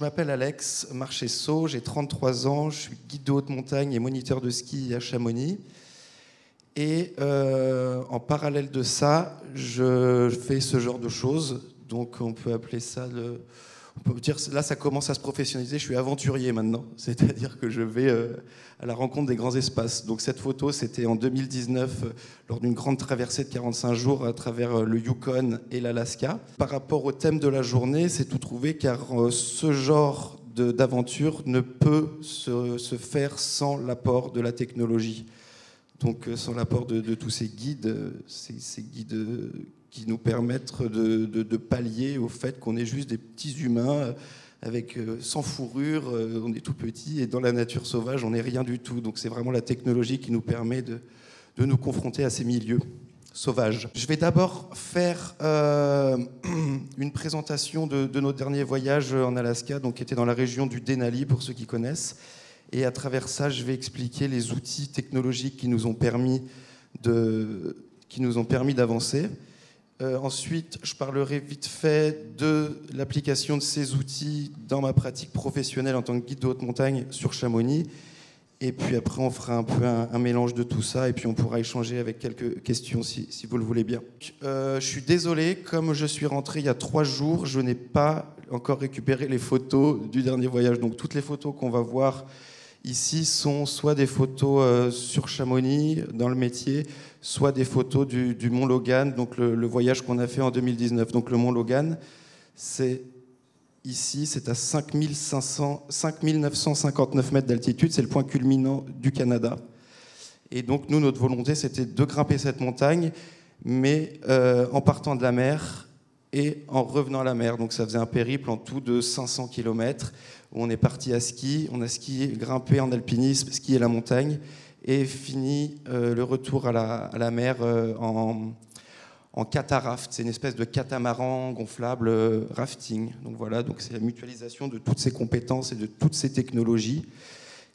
m'appelle Alex Marchesso, j'ai 33 ans, je suis guide de haute montagne et moniteur de ski à Chamonix. Et en parallèle de ça, je fais ce genre de choses. Donc on peut appeler ça on peut dire, là, ça commence à se professionnaliser. Je suis aventurier maintenant, c'est-à-dire que je vais à la rencontre des grands espaces. Donc cette photo, c'était en 2019, lors d'une grande traversée de 45 jours à travers le Yukon et l'Alaska. Par rapport au thème de la journée, c'est tout trouvé, car ce genre d'aventure ne peut se faire sans l'apport de la technologie. Donc sans l'apport de tous ces guides qui nous permettent de pallier au fait qu'on est juste des petits humains sans fourrure, on est tout petit, et dans la nature sauvage, on n'est rien du tout. Donc c'est vraiment la technologie qui nous permet de nous confronter à ces milieux sauvages. Je vais d'abord faire une présentation de notre dernier voyage en Alaska, donc qui était dans la région du Denali, pour ceux qui connaissent. Et à travers ça, je vais expliquer les outils technologiques qui nous ont permis d'avancer. Ensuite, je parlerai vite fait de l'application de ces outils dans ma pratique professionnelle en tant que guide de haute montagne sur Chamonix. Et puis après, on fera un peu un mélange de tout ça et puis on pourra échanger avec quelques questions si vous le voulez bien. Je suis désolé, comme je suis rentré il y a 3 jours, je n'ai pas encore récupéré les photos du dernier voyage. Donc toutes les photos qu'on va voir ici sont soit des photos sur Chamonix, dans le métier, soit des photos du Mont Logan, donc le voyage qu'on a fait en 2019. Donc le Mont Logan, c'est ici, c'est à 5959 mètres d'altitude, c'est le point culminant du Canada. Et donc nous, notre volonté, c'était de grimper cette montagne, mais en partant de la mer et en revenant à la mer. Donc ça faisait un périple en tout de 500 km, où on est parti à ski, on a skié, grimpé en alpinisme, skié la montagne, et fini le retour à la mer en cataraft. C'est une espèce de catamaran gonflable rafting. Donc voilà, donc c'est la mutualisation de toutes ces compétences et de toutes ces technologies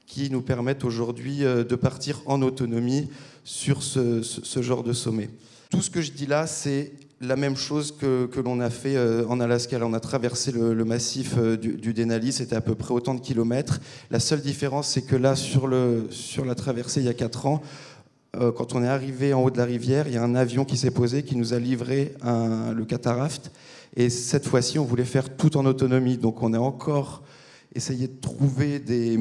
qui nous permettent aujourd'hui de partir en autonomie sur ce genre de sommet. Tout ce que je dis là, c'est la même chose que l'on a fait en Alaska. Là, on a traversé le massif du Denali, c'était à peu près autant de kilomètres. La seule différence, c'est que là, sur la traversée il y a 4 ans, quand on est arrivé en haut de la rivière, il y a un avion qui s'est posé, qui nous a livré le cataraft. Et cette fois-ci, on voulait faire tout en autonomie. Donc on a encore essayé de trouver des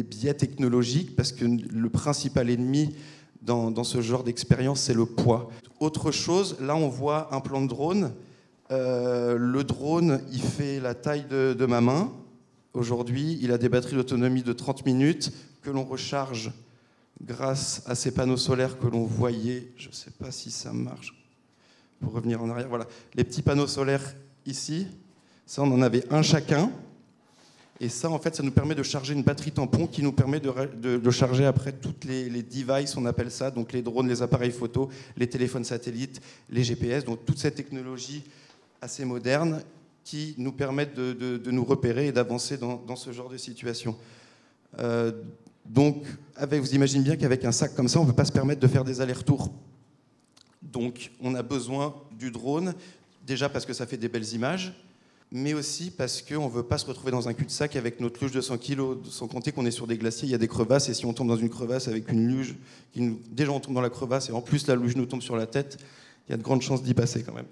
biais technologiques, parce que le principal ennemi dans ce genre d'expérience, c'est le poids. Autre chose, là on voit un plan de drone. Le drone, il fait la taille de ma main. Aujourd'hui, il a des batteries d'autonomie de 30 minutes que l'on recharge grâce à ces panneaux solaires que l'on voyait. Je ne sais pas si ça marche. Pour revenir en arrière, voilà. Les petits panneaux solaires ici, ça on en avait un chacun. Et ça, en fait, ça nous permet de charger une batterie tampon qui nous permet de charger après toutes les devices, on appelle ça, donc les drones, les appareils photo, les téléphones satellites, les GPS, donc toute cette technologie assez moderne qui nous permettent de nous repérer et d'avancer dans ce genre de situation. Donc, vous imaginez bien qu'avec un sac comme ça, on ne peut pas se permettre de faire des allers-retours. Donc, on a besoin du drone, déjà parce que ça fait des belles images, mais aussi parce qu'on ne veut pas se retrouver dans un cul-de-sac avec notre luge de 100 kg, sans compter qu'on est sur des glaciers, il y a des crevasses, et si on tombe dans une crevasse avec une luge, déjà on tombe dans la crevasse, et en plus la luge nous tombe sur la tête, il y a de grandes chances d'y passer quand même.